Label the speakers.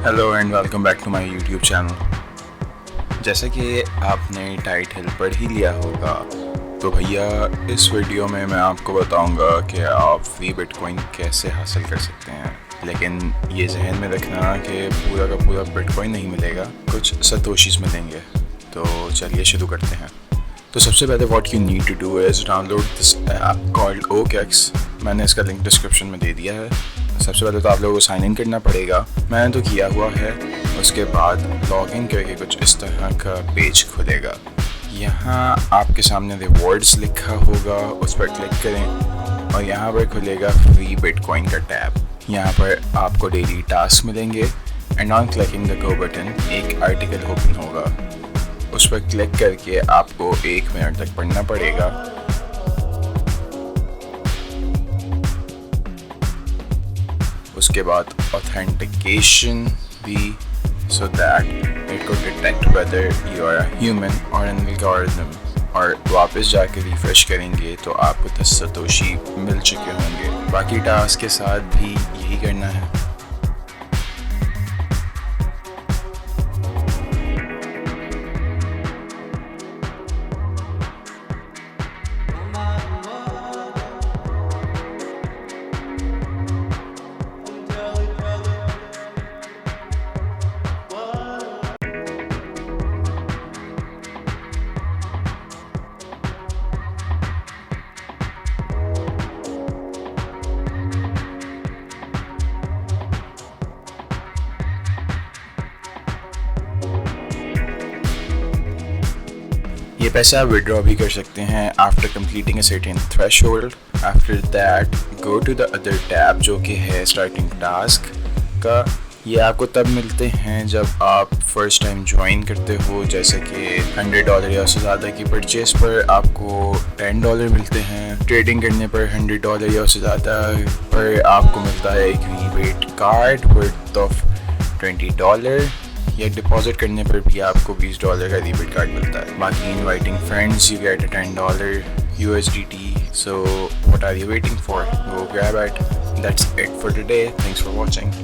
Speaker 1: Hello and welcome back to my YouTube channel. जैसा कि आपने टाइटल पढ़ ही लिया होगा, तो भैया इस वीडियो में मैं आपको बताऊंगा कि आप फ्री बिटकॉइन कैसे हासिल कर सकते हैं। लेकिन ये जहन में रखना कि पूरा का पूरा बिटकॉइन नहीं मिलेगा, कुछ सतोशीज मिलेंगे। तो चलिए शुरू करते हैं। तो सबसे पहले what you need to do is download this app called OKX. मैंने इसका लिंक डिस्क्रिप्शन में दे दिया है। सबसे पहले तो आप लोगों को साइन इन करना पड़ेगा। मैंने तो किया हुआ है। उसके बाद लॉग इन करके कुछ इस तरह का पेज खुलेगा। यहाँ आपके सामने रिवॉर्ड्स लिखा होगा, उस पर क्लिक करें और यहाँ पर खुलेगा फ्री बिटकॉइन का टैब। यहाँ पर आपको डेली टास्क मिलेंगे and on clicking the go button एक आर्टिकल ओपन होगा। उस पर क्लिक करके आपको 1 मिनट तक पढ़ना पड़ेगा। उसके बाद ऑथेंटिकेशन भी, so that it could detect whether you are a human or an algorithm। और वापस जाके रिफ्रेश करेंगे तो आपको 10 सतोशी मिल चुके होंगे। बाकी टास्क के साथ भी यही करना है। ये पैसा आप विड्रॉ भी कर सकते हैं after completing a certain threshold. After that go to the other tab जो कि है स्टार्टिंग टास्क का। ये आपको तब मिलते हैं जब आप फर्स्ट टाइम ज्वाइन करते हो, जैसे कि $100 या उससे ज़्यादा की परचेज पर आपको $10 मिलते हैं। ट्रेडिंग करने पर $100 या उससे ज़्यादा पर आपको मिलता है एक रीबेट कार्ड वर्थ ऑफ $20, या डिपॉजिट करने पर भी आपको $20 का रीबेट कार्ड मिलता है। बाकी inviting friends you get $10 USDT। So what are you waiting for? Go grab it. That's it for today. Thanks for watching.